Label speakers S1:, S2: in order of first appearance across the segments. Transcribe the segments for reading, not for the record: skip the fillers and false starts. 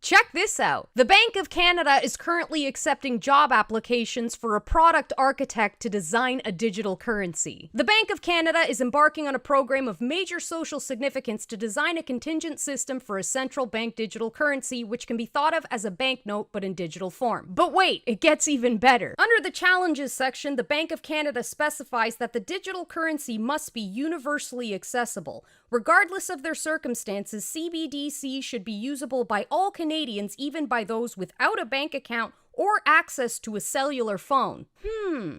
S1: Check this out. The Bank of Canada is currently accepting job applications for a product architect to design a digital currency. The Bank of Canada is embarking on a program of major social significance to design a contingent system for a central bank digital currency, which can be thought of as a banknote but in digital form. But wait, it gets even better. Under the challenges section, the Bank of Canada specifies that the digital currency must be universally accessible. Regardless of their circumstances, CBDC should be usable by all Canadians, even by those without a bank account or access to a cellular phone.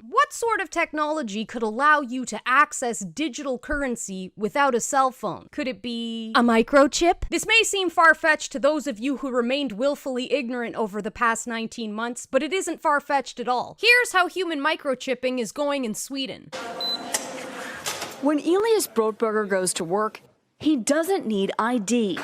S1: What sort of technology could allow you to access digital currency without a cell phone? Could it be a microchip? This may seem far-fetched to those of you who remained willfully ignorant over the past 19 months, but it isn't far-fetched at all. Here's how human microchipping is going in Sweden.
S2: When Elias Brotberger goes to work, he doesn't need ID,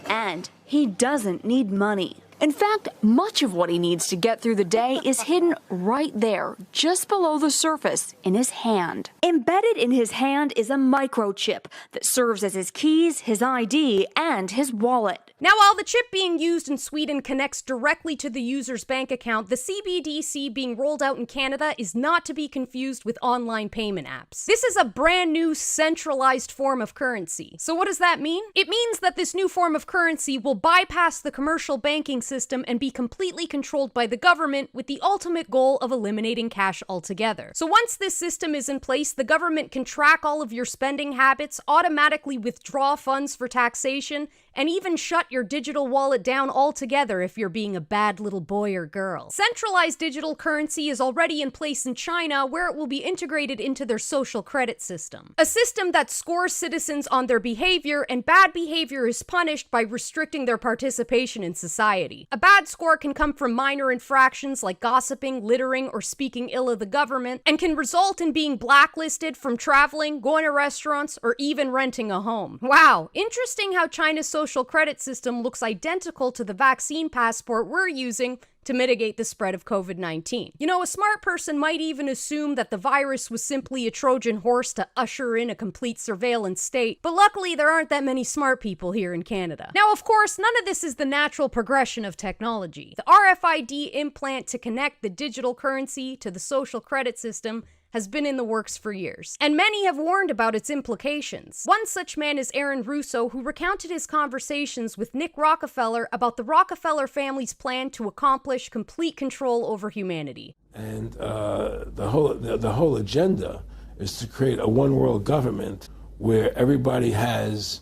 S2: and he doesn't need money. In fact, much of what he needs to get through the day is hidden right there, just below the surface, in his hand. Embedded in his hand is a microchip that serves as his keys, his ID, and his wallet.
S1: Now, while the chip being used in Sweden connects directly to the user's bank account, the CBDC being rolled out in Canada is not to be confused with online payment apps. This is a brand new centralized form of currency. So what does that mean? It means that this new form of currency will bypass the commercial banking system and be completely controlled by the government, with the ultimate goal of eliminating cash altogether. So once this system is in place, the government can track all of your spending habits, automatically withdraw funds for taxation, and even shut your digital wallet down altogether if you're being a bad little boy or girl. Centralized digital currency is already in place in China, where it will be integrated into their social credit system. A system that scores citizens on their behavior, and bad behavior is punished by restricting their participation in society. A bad score can come from minor infractions like gossiping, littering, or speaking ill of the government, and can result in being blacklisted from traveling, going to restaurants, or even renting a home. Wow, interesting how China's social credit system looks identical to the vaccine passport we're using to mitigate the spread of COVID-19. You know, a smart person might even assume that the virus was simply a Trojan horse to usher in a complete surveillance state, but luckily there aren't that many smart people here in Canada. Now, of course, none of this is the natural progression of technology. The RFID implant to connect the digital currency to the social credit system has been in the works for years, and many have warned about its implications. One such man is Aaron Russo, who recounted his conversations with Nick Rockefeller about the Rockefeller family's plan to accomplish complete control over humanity.
S3: And the whole agenda is to create a one-world government where everybody has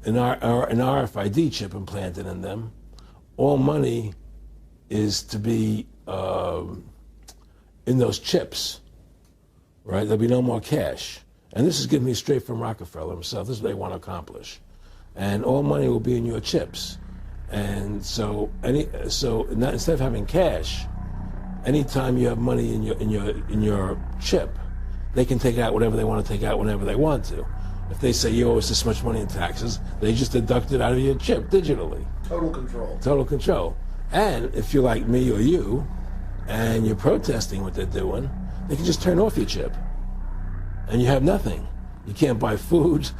S3: an RFID chip implanted in them. All money is to be in those chips. Right? There'll be no more cash. And this is getting me straight from Rockefeller himself. This is what they want to accomplish. And all money will be in your chips. And so instead of having cash, anytime you have money in your chip, they can take out whatever they want to take out whenever they want to. If they say you owe us this much money in taxes, they just deduct it out of your chip digitally.
S4: Total control.
S3: Total control. And if you're like me or you, and you're protesting what they're doing, they can just turn off your chip, and you have nothing. You can't buy food.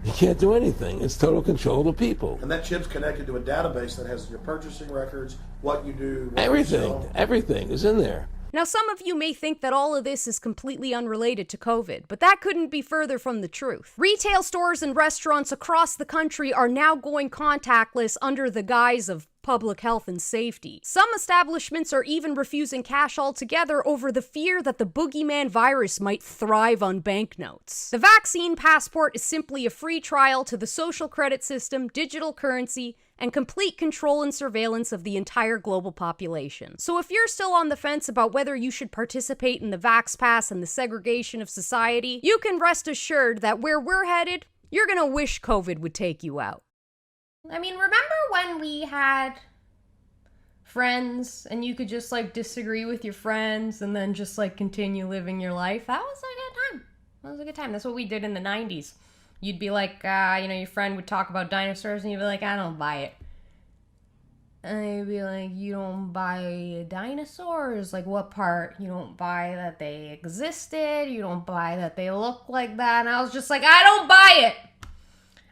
S3: You can't do anything. It's total control of the people.
S4: And that chip's connected to a database that has your purchasing records, what you do, what
S3: everything.
S4: you sell.
S3: Everything is in there.
S1: Now, some of you may think that all of this is completely unrelated to COVID, but that couldn't be further from the truth. Retail stores and restaurants across the country are now going contactless under the guise of public health and safety. Some establishments are even refusing cash altogether over the fear that the boogeyman virus might thrive on banknotes. The vaccine passport is simply a free trial to the social credit system, digital currency, and complete control and surveillance of the entire global population. So if you're still on the fence about whether you should participate in the Vax Pass and the segregation of society, you can rest assured that where we're headed, you're gonna wish COVID would take you out. I mean, remember when we had friends and you could just like disagree with your friends and then just like continue living your life? That was a good time. That was a good time. That's what we did in the 90s. You'd be like, your friend would talk about dinosaurs and you'd be like, I don't buy it. And they'd be like, you don't buy dinosaurs? Like, what part? You don't buy that they existed? You don't buy that they look like that? And I was just like, I don't buy it.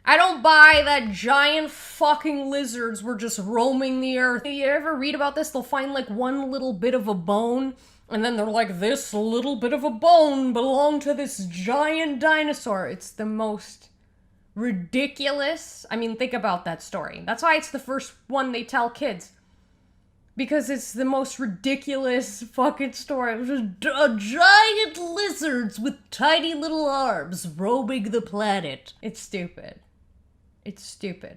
S1: I don't buy that giant fucking lizards were just roaming the earth. You ever read about this? They'll find like one little bit of a bone, and then they're like, this little bit of a bone belonged to this giant dinosaur. It's the most ridiculous. I mean, think about that story. That's why it's the first one they tell kids. Because it's the most ridiculous fucking story. It was just giant lizards with tiny little arms roaming the planet. It's stupid. It's stupid.